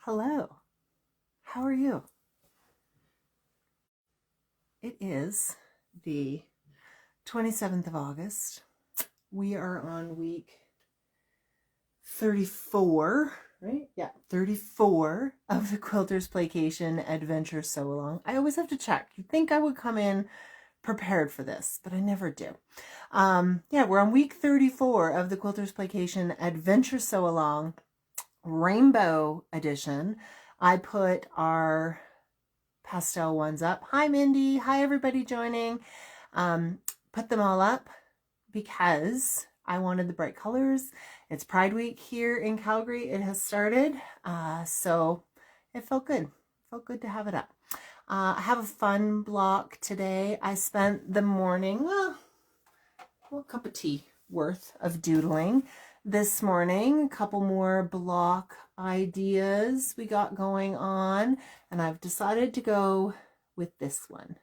Hello, how are you? It is the 27th of August. We are on week 34, right? Yeah, 34 of the Quilters Playcation Adventure Sewalong. I always have to check. You'd think I would come in prepared for this, but I never do. Yeah, we're on week 34 of the Quilters Playcation Adventure Sewalong Rainbow Edition. I put our pastel ones up. Hi, Mindy. Hi, everybody joining. Put them all up because I wanted the bright colors. It's Pride Week here in Calgary. It has started, so it felt good. It felt good to have it up. I have a fun block today. I spent the morning, well, a cup of tea worth of doodling this morning. A couple more block ideas we got going on, and I've decided to go with this one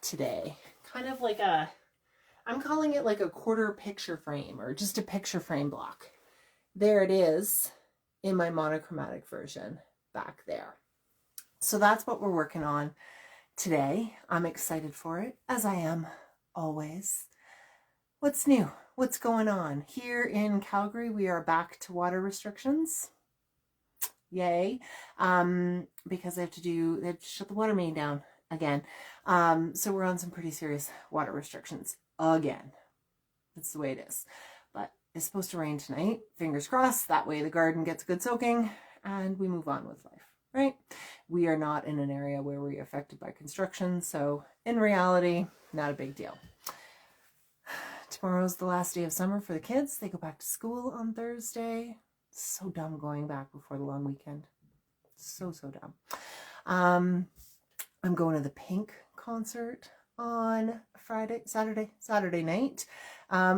today. Kind of like I'm calling it like a quarter picture frame, or just a picture frame block. There it is in my monochromatic version back there. So that's what we're working on today. I'm excited for it, as I am always. What's new? What's going on? Here in Calgary, we are back to water restrictions. Yay. Because they have to shut the water main down again. So we're on some pretty serious water restrictions again. That's the way it is. But it's supposed to rain tonight. Fingers crossed. That way the garden gets good soaking and we move on with life, right? We are not in an area where we're affected by construction. So in reality, not a big deal. Tomorrow's the last day of summer for the kids. They go back to school on Thursday. So dumb going back before the long weekend. So dumb. I'm going to the Pink concert on Saturday night,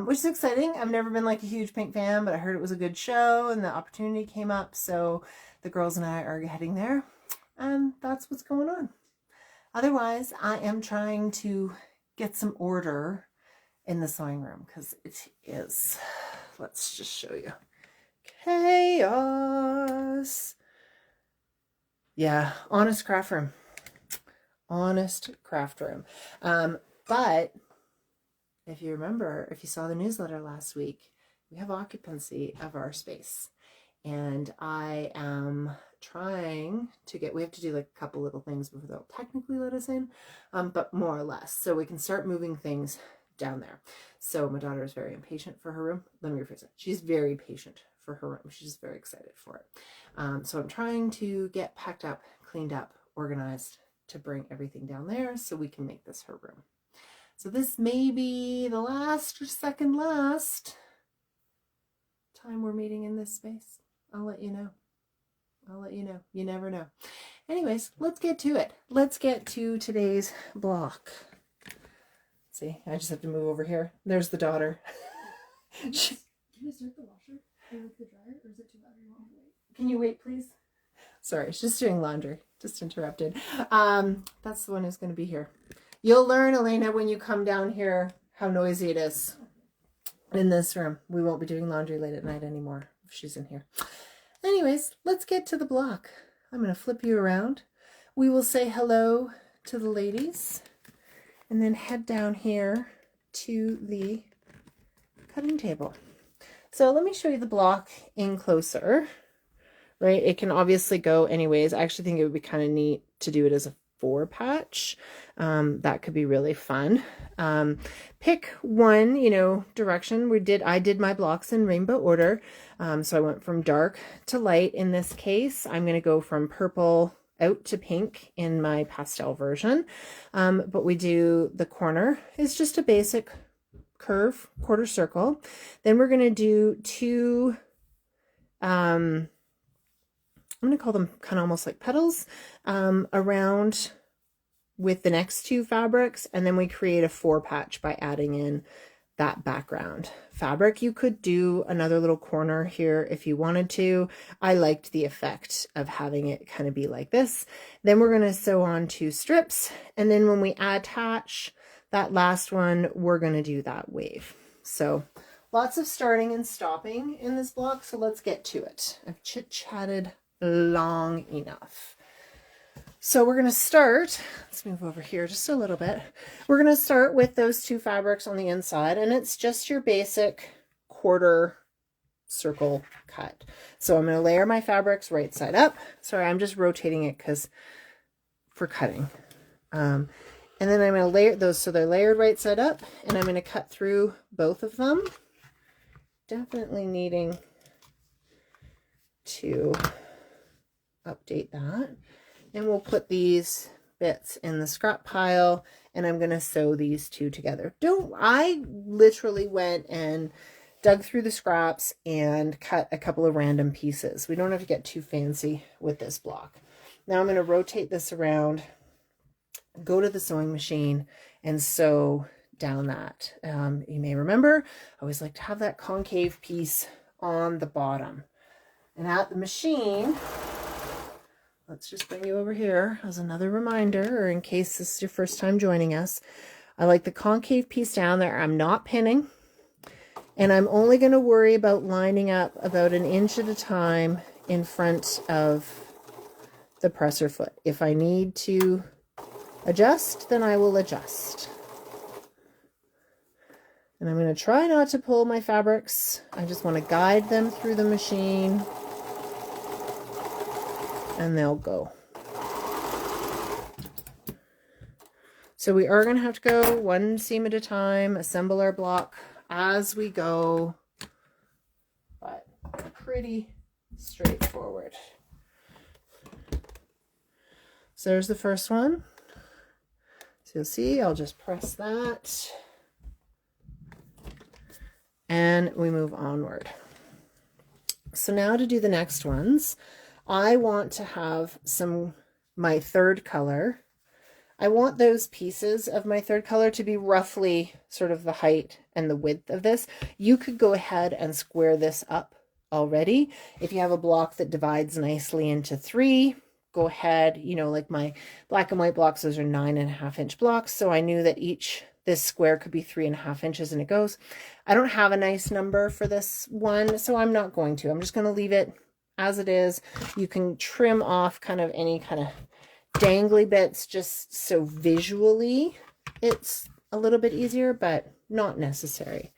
which is exciting. I've never been like a huge Pink fan, but I heard it was a good show and the opportunity came up. So the girls and I are heading there, and that's what's going on. Otherwise, I am trying to get some order in the sewing room because it is, let's just show you, chaos. Yeah, honest craft room. But if you remember, if you saw the newsletter last week, we have occupancy of our space, and I am trying to we have to do like a couple little things before they'll technically let us in, but more or less, so we can start moving things down there. So my daughter is very impatient for her room. Let me rephrase it. She's very patient for her room. She's very excited for it. So I'm trying to get packed up, cleaned up, organized to bring everything down there so we can make this her room. So this may be the last or second last time we're meeting in this space. I'll let you know. You never know. Anyways, let's get to it. Let's get to today's block. See, I just have to move over here. There's the daughter. Can you start the washer with the dryer, or is it too loud? You want me to wait? Can you wait, please? Sorry, she's just doing laundry. Just interrupted. That's the one who's going to be here. You'll learn, Elena, when you come down here how noisy it is in this room. We won't be doing laundry late at night anymore if she's in here. Anyways, let's get to the block. I'm going to flip you around. We will say hello to the ladies and then head down here to the cutting table. So let me show you the block in closer, right? It can obviously go anyways. I actually think it would be kind of neat to do it as a 4-patch. That could be really fun. Pick one, direction. I did my blocks in rainbow order. So I went from dark to light. In this case, I'm going to go from purple out to pink in my pastel version. But we do, the corner is just a basic curve, quarter circle. Then we're going to do two, I'm going to call them kind of almost like petals, around with the next two fabrics. And then we create a 4-patch by adding in that background fabric. You could do another little corner here if you wanted to. I liked the effect of having it kind of be like this. Then we're going to sew on 2 strips. And then when we attach that last one, we're going to do that wave. So lots of starting and stopping in this block. So let's get to it. I've chit-chatted long enough. So we're going to start, let's move over here just a little bit. We're going to start with those two fabrics on the inside, and it's just your basic quarter circle cut. So I'm going to layer my fabrics right side up. Sorry, I'm just rotating it because for cutting. And then I'm going to layer those so they're layered right side up, and I'm going to cut through both of them. Definitely needing to update that. And we'll put these bits in the scrap pile, and I'm going to sew these two together. I literally went and dug through the scraps and cut a couple of random pieces. We don't have to get too fancy with this block. Now I'm going to rotate this around, go to the sewing machine, and sew down that. You may remember, I always like to have that concave piece on the bottom. And at the machine, let's just bring you over here as another reminder, or in case this is your first time joining us. I like the concave piece down there. I'm not pinning. And I'm only going to worry about lining up about 1 inch at a time in front of the presser foot. If I need to adjust, then I will adjust. And I'm going to try not to pull my fabrics. I just want to guide them through the machine, and they'll go. So we are going to have to go 1 seam at a time, assemble our block as we go, but pretty straightforward. So there's the first one. So you'll see, I'll just press that, and we move onward. So now to do the next ones, I want to have my third color. I want those pieces of my third color to be roughly sort of the height and the width of this. You could go ahead and square this up already. If you have a block that divides nicely into 3, go ahead, like my black and white blocks, those are 9.5 inch blocks. So I knew that this square could be 3.5 inches, and it goes. I don't have a nice number for this one, so I'm not going to. I'm just going to leave it as it is. You can trim off kind of any kind of dangly bits just so visually it's a little bit easier, but not necessary.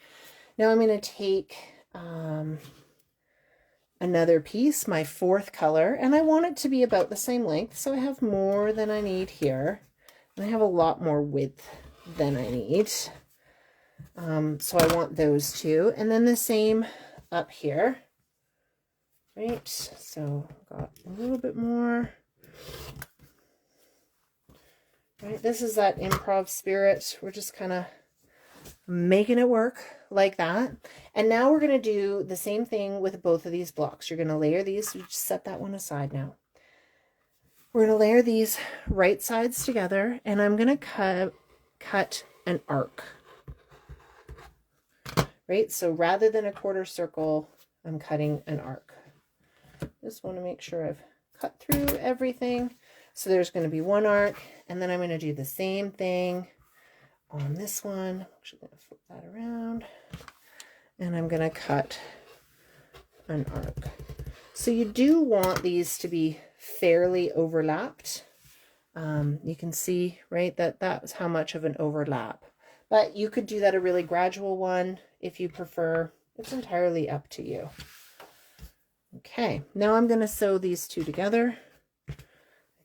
Now I'm going to take another piece, my fourth color, and I want it to be about the same length, so I have more than I need here, and I have a lot more width than I need. So I want those two, and then the same up here, right? So got a little bit more. Right, this is that improv spirit. We're just kind of making it work like that. And now we're going to do the same thing with both of these blocks. You're going to layer these. So just set that one aside now. We're going to layer these right sides together, and I'm going to cut an arc. Right, so rather than a quarter circle, I'm cutting an arc. Just want to make sure I've cut through everything. So there's going to be one arc, and then I'm going to do the same thing on this one. I'm actually going to flip that around, and I'm going to cut an arc. So you do want these to be fairly overlapped. You can see, right, that's how much of an overlap. But you could do that a really gradual one if you prefer. It's entirely up to you. Okay, now I'm going to sew these two together.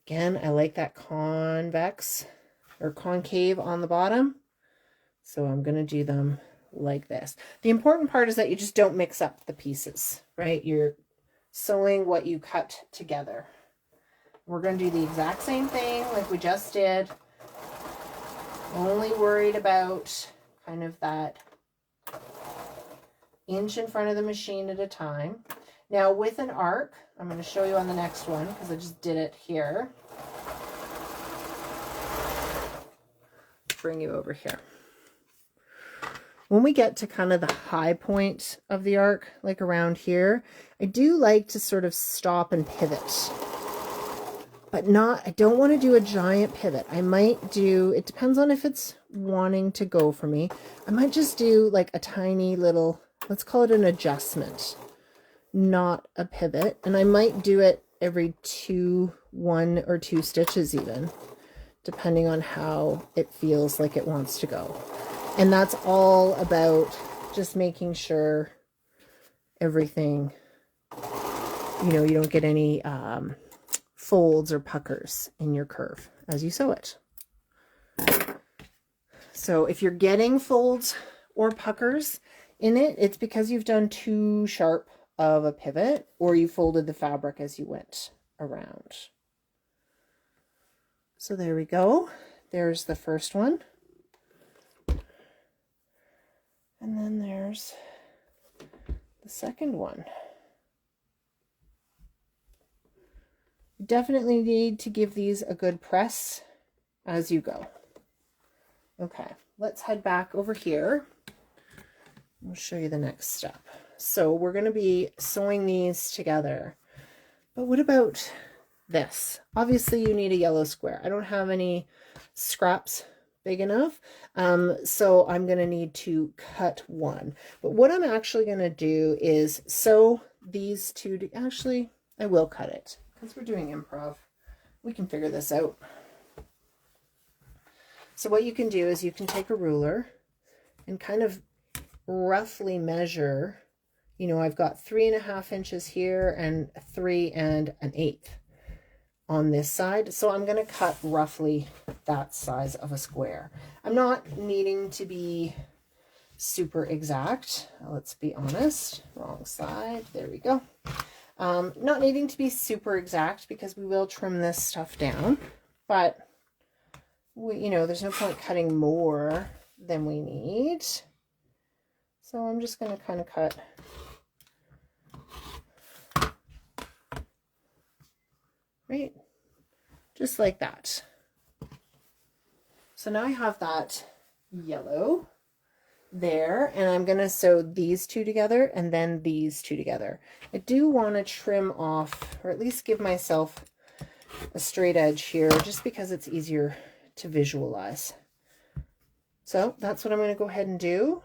Again, I like that convex or concave on the bottom. So I'm going to do them like this. The important part is that you just don't mix up the pieces, right? You're sewing what you cut together. We're going to do the exact same thing like we just did. Only worried about kind of that inch in front of the machine at a time. Now with an arc, I'm going to show you on the next one because I just did it here. Bring you over here. When we get to kind of the high point of the arc, like around here, I do like to sort of stop and pivot. But I don't want to do a giant pivot. I might do, it depends on if it's wanting to go for me. I might just do like a tiny little, let's call it an adjustment, not a pivot. And I might do it every one or two stitches even, depending on how it feels like it wants to go. And that's all about just making sure everything, you know, you don't get any folds or puckers in your curve as you sew it. So if you're getting folds or puckers in it, it's because you've done too sharp of a pivot, or you folded the fabric as you went around. So there we go. There's the first one. And then there's the second one. You definitely need to give these a good press as you go. Okay, let's head back over here. I'll show you the next step. So we're going to be sewing these together. But what about this? Obviously you need a yellow square. I don't have any scraps big enough, so I'm going to need to cut one. But what I'm actually going to do is sew these two. Actually, I will cut it because we're doing improv. We can figure this out. So what you can do is you can take a ruler and kind of roughly measure, you know, I've got 3.5 inches here and 3 1/8 on this side. So I'm going to cut roughly that size of a square. I'm not needing to be super exact. Let's be honest. Wrong side. There we go. Not needing to be super exact because we will trim this stuff down, but you know, there's no point cutting more than we need. So I'm just going to kind of cut right, just like that. So now I have that yellow there, and I'm going to sew these two together and then these two together. I do want to trim off, or at least give myself a straight edge here, just because it's easier to visualize. So that's what I'm going to go ahead and do.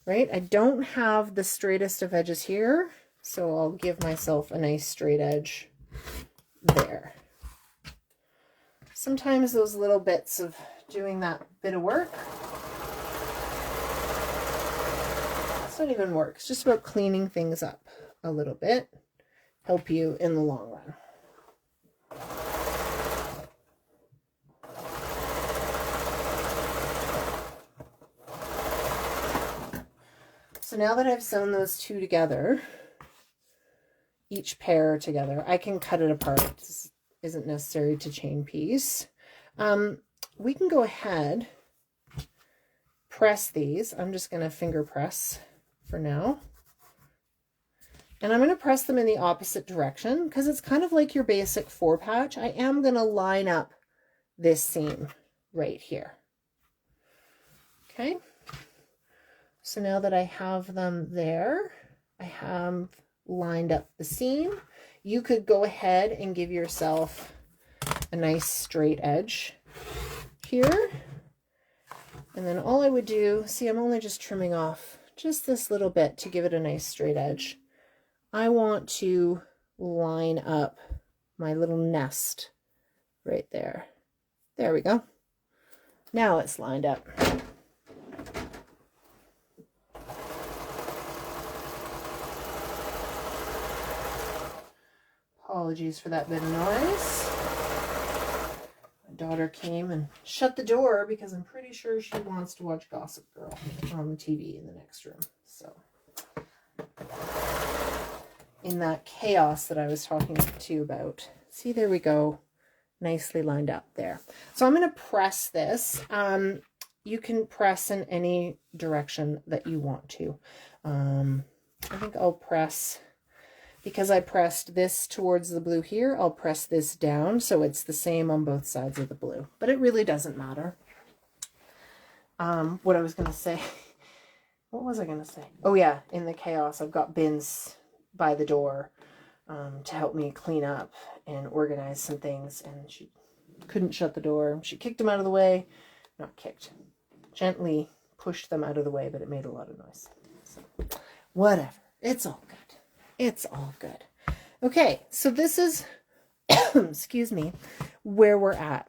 Right, I don't have the straightest of edges here, so I'll give myself a nice straight edge there. Sometimes those little bits of doing that bit of work, it's not even work, it's just about cleaning things up a little bit, help you in the long run. So now that I've sewn those two together, each pair together, I can cut it apart. This isn't necessary to chain piece. We can go ahead, press these. I'm just going to finger press for now. And I'm going to press them in the opposite direction because it's kind of like your basic 4-patch. I am going to line up this seam right here. Okay. So now that I have them there, I have lined up the seam. You could go ahead and give yourself a nice straight edge here. And then all I would do, see, I'm only just trimming off just this little bit to give it a nice straight edge. I want to line up my little nest right there. There we go. Now it's lined up. Apologies for that bit of noise. My daughter came and shut the door because I'm pretty sure she wants to watch Gossip Girl on the TV in the next room. So, in that chaos that I was talking to you about, see, there we go, nicely lined up there. So I'm going to press this. You can press in any direction that you want to. I think I'll press, because I pressed this towards the blue here, I'll press this down so it's the same on both sides of the blue. But it really doesn't matter. What I was going to say, what was I going to say? Oh yeah, in the chaos, I've got bins by the door to help me clean up and organize some things. And she couldn't shut the door. She kicked them out of the way. Not kicked. Gently pushed them out of the way, but it made a lot of noise. So, whatever. It's all good. It's all good. Okay, so this is, excuse me, where we're at.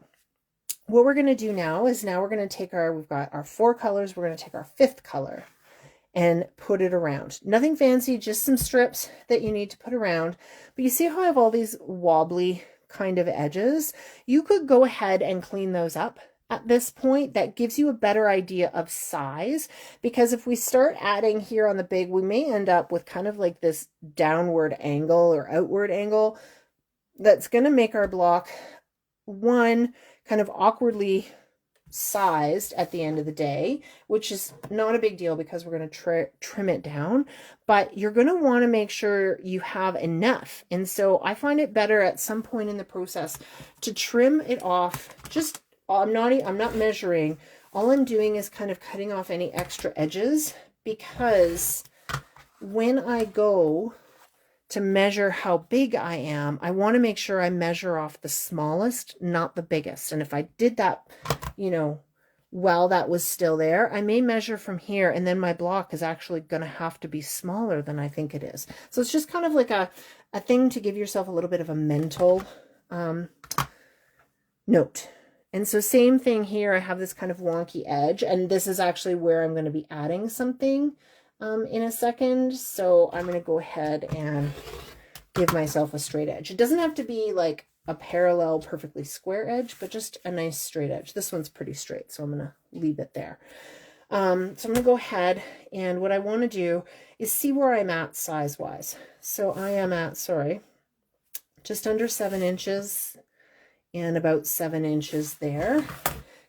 What we're going to do now is we're going to take we've got our 4 colors. We're going to take our 5th color and put it around. Nothing fancy, just some strips that you need to put around. But you see how I have all these wobbly kind of edges? You could go ahead and clean those up at this point. That gives you a better idea of size, because if we start adding here on the big, we may end up with kind of like this downward angle or outward angle that's going to make our block, one, kind of awkwardly sized at the end of the day, which is not a big deal because we're going to trim it down, but you're going to want to make sure you have enough. And so I find it better at some point in the process to trim it off. Just, I'm not measuring. All I'm doing is kind of cutting off any extra edges, because when I go to measure how big I am, I want to make sure I measure off the smallest, not the biggest. And if I did that, you know, while that was still there, I may measure from here, and then my block is actually going to have to be smaller than I think it is. So it's just kind of like a thing to give yourself a little bit of a mental note. And so same thing here, I have this kind of wonky edge, and this is actually where I'm going to be adding something in a second. So I'm going to go ahead and give myself a straight edge. It doesn't have to be like a parallel, perfectly square edge, but just a nice straight edge. This one's pretty straight, so I'm going to leave it there. So I'm going to go ahead, and what I want to do is see where I'm at size-wise. So I am at, just under 7 inches and about 7 inches there,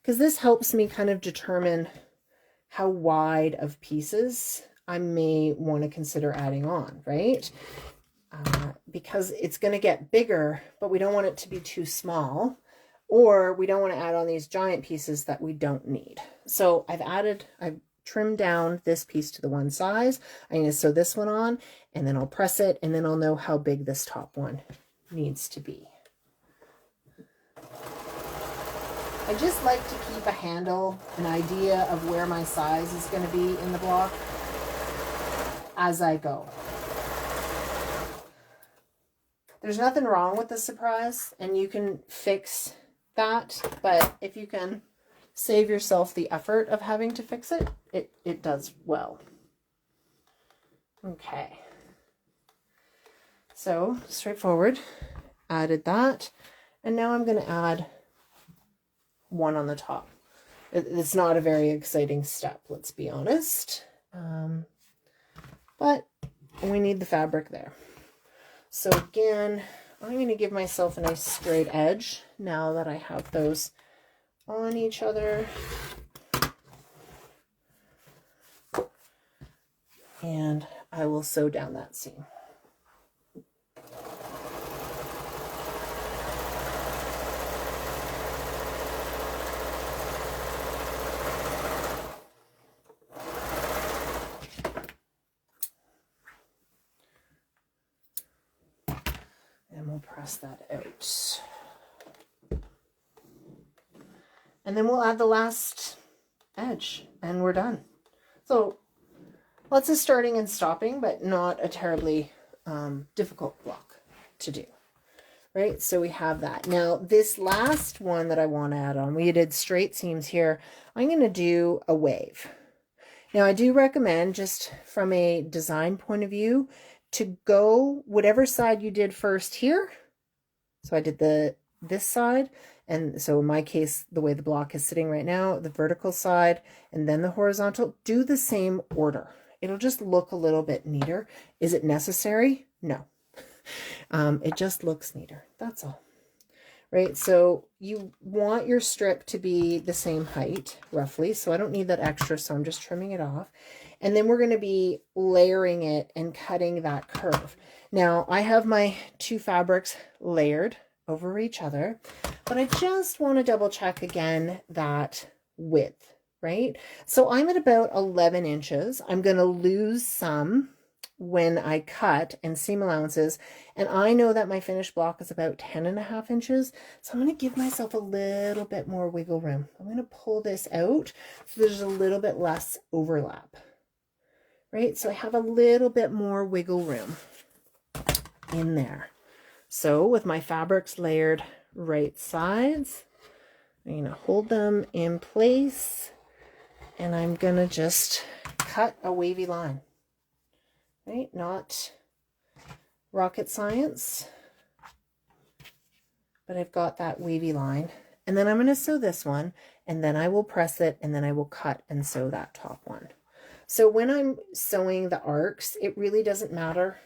because this helps me kind of determine how wide of pieces I may want to consider adding on, right? Because it's going to get bigger, but we don't want it to be too small, or we don't want to add on these giant pieces that we don't need. So I've trimmed down this piece to the one size. I'm going to sew this one on, and then I'll press it, and then I'll know how big this top one needs to be. I just like to keep a handle, an idea of where my size is going to be in the block as I go. There's nothing wrong with the surprise, and you can fix that, but if you can save yourself the effort of having to fix it, it does well. Okay. So, straightforward. Added that, and now I'm going to add one on the top. It's not a very exciting step, let's be honest. But we need the fabric there. So again, I'm going to give myself a nice straight edge now that I have those on each other. And I will sew down that seam. Press that out, and then we'll add the last edge and we're done. So lots of starting and stopping, but not a terribly difficult block to do, right? So we have that. Now this last one that I want to add on, we did straight seams here. I'm going to do a wave. Now I do recommend, just from a design point of view, to go whatever side you did first here. So I did this side, and so in my case, the way the block is sitting right now, the vertical side and then the horizontal, do the same order. It'll just look a little bit neater. Is it necessary? No. It just looks neater. That's all. Right? So you want your strip to be the same height, roughly. So I don't need that extra, so I'm just trimming it off. And then we're going to be layering it and cutting that curve. Now, I have my 2 fabrics layered over each other, but I just want to double check again that width, right? So I'm at about 11 inches. I'm going to lose some when I cut and seam allowances, and I know that my finished block is about 10.5 inches, so I'm going to give myself a little bit more wiggle room. I'm going to pull this out so there's a little bit less overlap, right? So I have a little bit more wiggle room. in there. So with my fabrics layered right sides, I'm going to hold them in place, and I'm going to just cut a wavy line, right? Not rocket science, but I've got that wavy line. And then I'm going to sew this one, and then I will press it, and then I will cut and sew that top one. So when I'm sewing the arcs, it really doesn't matter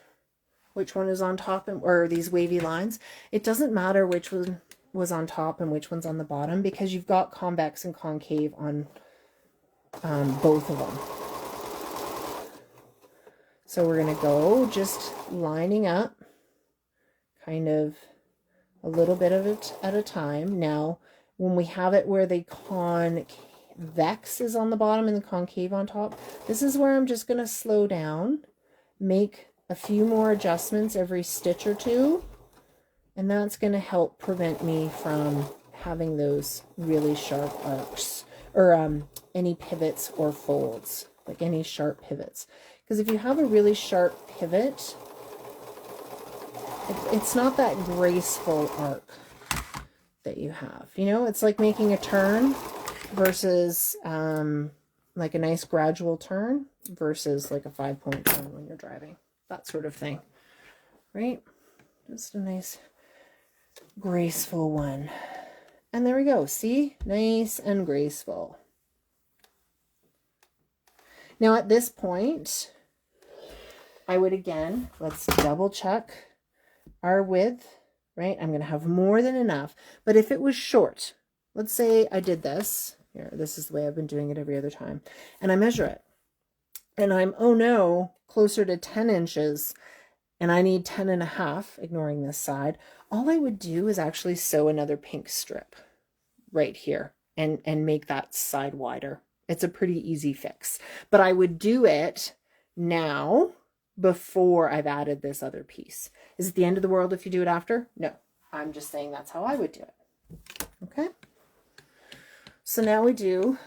which one is on top, or these wavy lines. It doesn't matter which one was on top and which one's on the bottom, because you've got convex and concave on both of them. So we're going to go just lining up, kind of a little bit of it at a time. Now, when we have it where the convex is on the bottom and the concave on top, this is where I'm just going to slow down, make a few more adjustments every stitch or two, and that's going to help prevent me from having those really sharp arcs, or any pivots or folds, like any sharp pivots. Because if you have a really sharp pivot, it's not that graceful arc that you have. You know, it's like making a turn versus like a nice gradual turn versus like a 5-point turn when you're driving. That sort of thing, right? Just a nice graceful one. And there we go. See? Nice and graceful. Now at this point, I would again, let's double check our width, right? I'm going to have more than enough. But if it was short, let's say I did this. Here, this is the way I've been doing it every other time. And I measure it. And I'm, oh no, closer to 10 inches. And I need 10 and a half, ignoring this side. All I would do is actually sew another pink strip right here and make that side wider. It's a pretty easy fix. But I would do it now before I've added this other piece. Is it the end of the world if you do it after? No. I'm just saying that's how I would do it. Okay? So now we do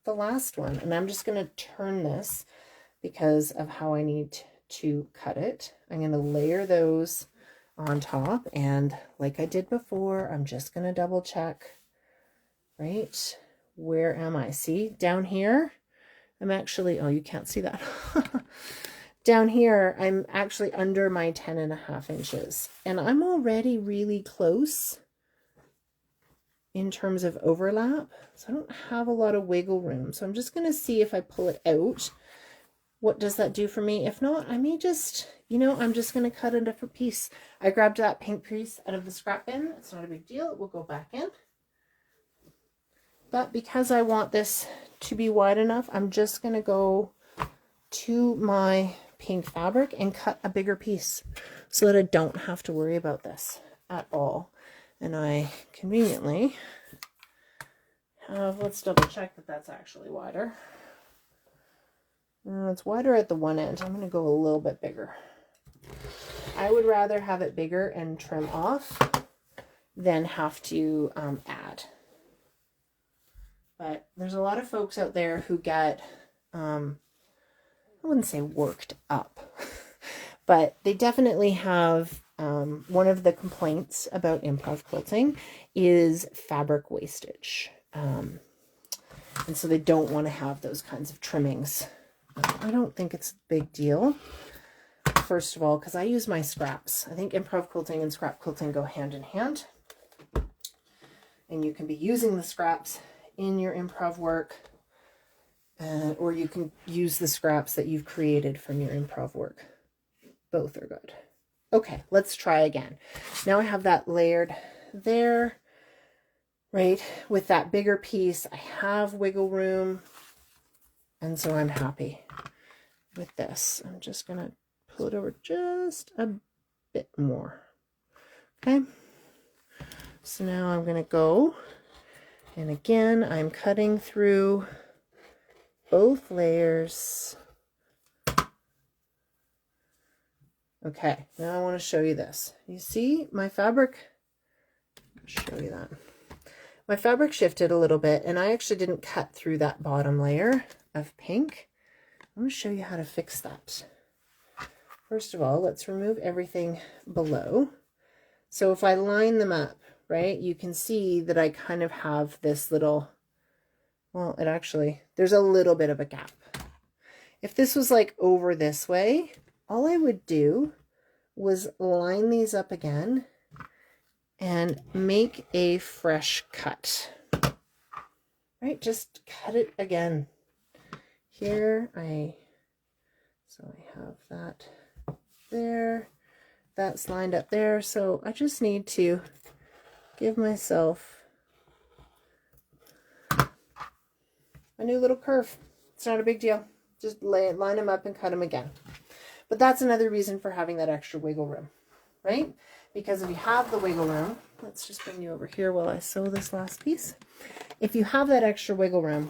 the last one. And I'm just going to turn this because of how I need to cut it. I'm going to layer those on top. And like I did before, I'm just going to double check, right? Where am I? See, down here, I'm actually, oh, you can't see that. Down here, I'm actually under my 10 and a half inches. And I'm already really close in terms of overlap. So I don't have a lot of wiggle room. So I'm just going to see if I pull it out. What does that do for me? If not, I may just, you know, I'm just going to cut a different piece. I grabbed that pink piece out of the scrap bin. It's not a big deal. It will go back in. But because I want this to be wide enough, I'm just going to go to my pink fabric and cut a bigger piece so that I don't have to worry about this at all. And I conveniently have, let's double check that that's actually wider. It's wider at the one end. I'm going to go a little bit bigger. I would rather have it bigger and trim off than have to add. But there's a lot of folks out there who get, I wouldn't say worked up, but they definitely have, one of the complaints about improv quilting is fabric wastage. And so they don't want to have those kinds of trimmings. I don't think it's a big deal. First of all, because I use my scraps. I think improv quilting and scrap quilting go hand in hand. And you can be using the scraps in your improv work, or you can use the scraps that you've created from your improv work. Both are good. Okay, let's try again. Now I have that layered there, right? With that bigger piece, I have wiggle room. And so I'm happy with this. I'm just going to pull it over just a bit more. Okay. So now I'm going to go, and again, I'm cutting through both layers. Okay, now I want to show you this. You see my fabric? I'll show you that. My fabric shifted a little bit, and I actually didn't cut through that bottom layer of pink. I'm going to show you how to fix that. First of all, let's remove everything below. So if I line them up, right, you can see that I kind of have this little, well, it actually, there's a little bit of a gap. If this was like over this way, all I would do was line these up again and make a fresh cut. Right, just cut it again. Here so I have that there, that's lined up there. So I just need to give myself a new little curve. It's not a big deal. Just line them up and cut them again. But that's another reason for having that extra wiggle room, right? Because if you have the wiggle room, let's just bring you over here while I sew this last piece. If you have that extra wiggle room,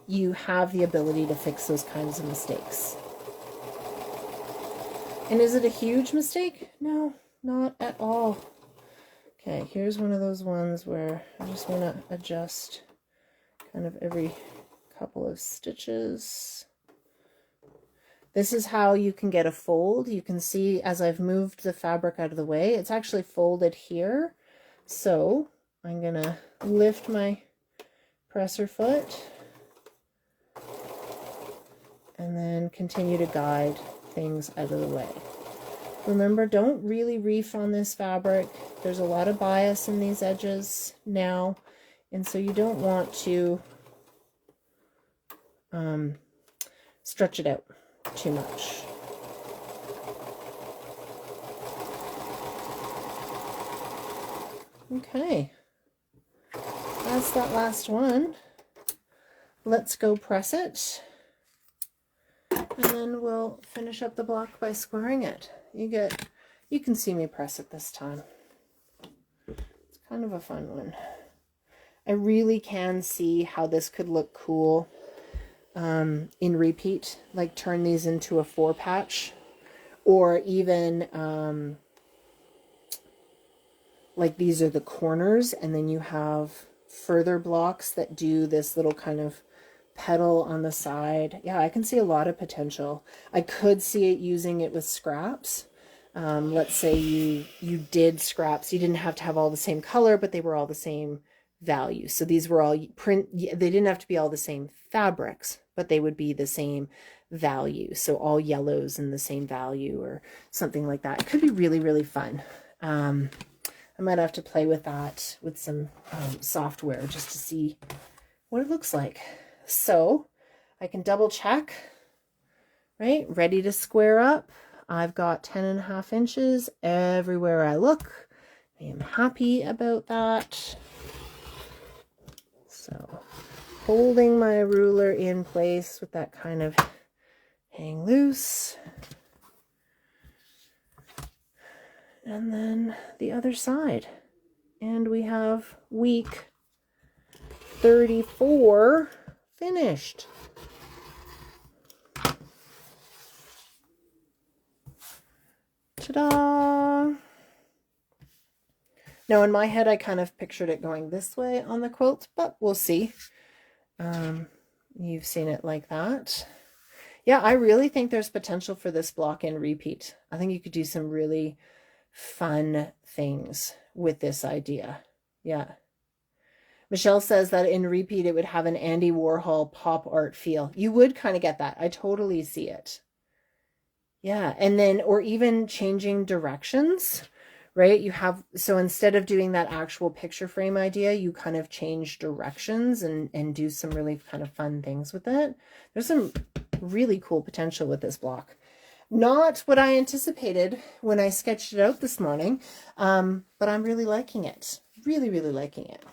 you have the ability to fix those kinds of mistakes. And is it a huge mistake? No, not at all. Okay, here's one of those ones where I just want to adjust kind of every couple of stitches. This is how you can get a fold. You can see as I've moved the fabric out of the way, it's actually folded here. So I'm going to lift my presser foot and then continue to guide things out of the way. Remember, don't really reef on this fabric. There's a lot of bias in these edges now, and so you don't want to stretch it out too much. Okay, that's that last one. Let's go press it, and then we'll finish up the block by squaring it. You can see me press it this time. It's kind of a fun one. I really can see how this could look cool in repeat, like turn these into a 4-patch, or even like these are the corners, and then you have further blocks that do this little kind of petal on the side. Yeah, I can see a lot of potential. I could see it using it with scraps. Let's say you did scraps. You didn't have to have all the same color, but they were all the same value. So these were all they didn't have to be all the same fabrics, but they would be the same value. So all yellows in the same value or something like that. It could be really, really fun. I might have to play with that with some software just to see what it looks like. So I can double check, right? Ready to square up. I've got 10.5 inches everywhere I look. I am happy about that. So holding my ruler in place with that kind of hang loose. And then the other side. And we have week 34 finished. Ta-da! Now in my head I kind of pictured it going this way on the quilt, but we'll see. You've seen it like that. Yeah, I really think there's potential for this block in repeat. I think you could do some really fun things with this idea. Yeah. Michelle says that in repeat it would have an Andy Warhol pop art feel. You would kind of get that. I totally see it. Yeah, and then, or even changing directions, right? You have, so instead of doing that actual picture frame idea, you kind of change directions and do some really kind of fun things with it. There's some really cool potential with this block. Not what I anticipated when I sketched it out this morning, but I'm really liking it. Really, really liking it.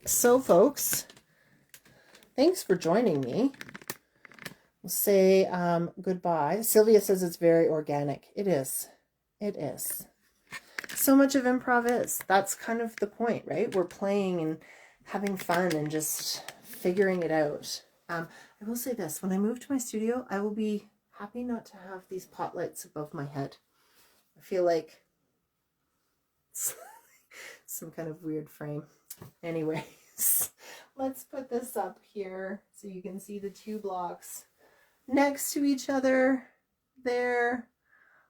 So folks, thanks for joining me. We'll say goodbye. Sylvia says it's very organic. It is. It is. So much of improv is. That's kind of the point, right? We're playing and having fun and just figuring it out. I will say this. When I move to my studio, I will be happy not to have these pot lights above my head. I feel like it's some kind of weird frame. Anyways, let's put this up here so you can see the two blocks next to each other. there.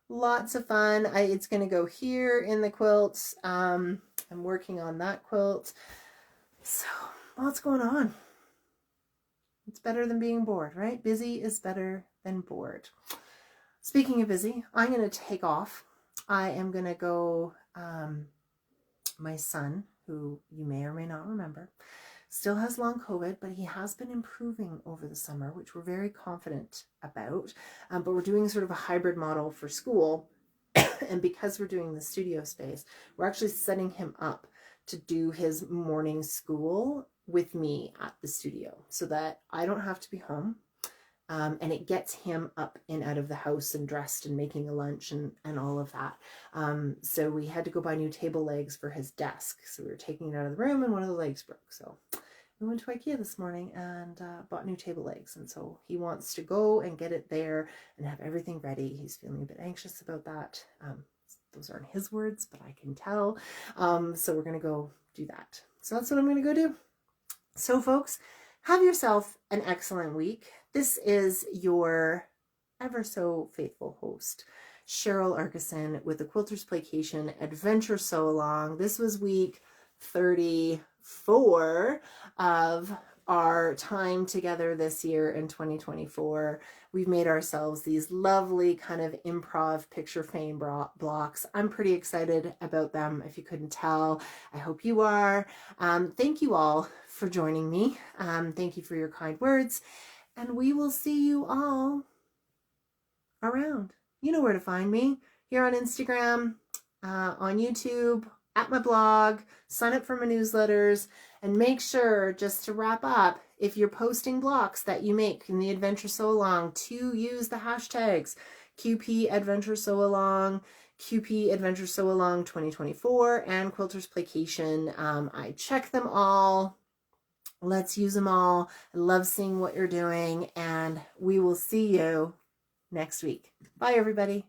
Lots of fun. It's going to go here in the quilts. I'm working on that quilt. So lots going on. It's better than being bored, right? Busy is better than bored. Speaking of busy, I'm going to take off. I am going to go, my son, who you may or may not remember, still has long COVID, but he has been improving over the summer, which we're very confident about. But we're doing sort of a hybrid model for school. And because we're doing the studio space, we're actually setting him up to do his morning school with me at the studio so that I don't have to be home. And it gets him up and out of the house and dressed and making a lunch and all of that. So we had to go buy new table legs for his desk. So we were taking it out of the room and one of the legs broke. So we went to IKEA this morning and bought new table legs. And so he wants to go and get it there and have everything ready. He's feeling a bit anxious about that. Those aren't his words, but I can tell. So we're going to go do that. So that's what I'm going to go do. So folks, have yourself an excellent week. This is your ever so faithful host, Cheryl Arkeson with the Quilters Playcation Adventure Sewalong. This was week 34 of our time together this year in 2024. We've made ourselves these lovely kind of improv picture frame blocks. I'm pretty excited about them, if you couldn't tell. I hope you are. Thank you all for joining me. Thank you for your kind words. And we will see you all around. You know where to find me. Here on Instagram, on YouTube, at my blog, sign up for my newsletters, and make sure, just to wrap up, if you're posting blocks that you make in the Adventure Sewalong, to use the hashtags QP Adventure Sewalong, QP Adventure Sewalong 2024, and Quilters Playcation. I check them all. Let's use them all. I love seeing what you're doing, and we will see you next week. Bye, everybody.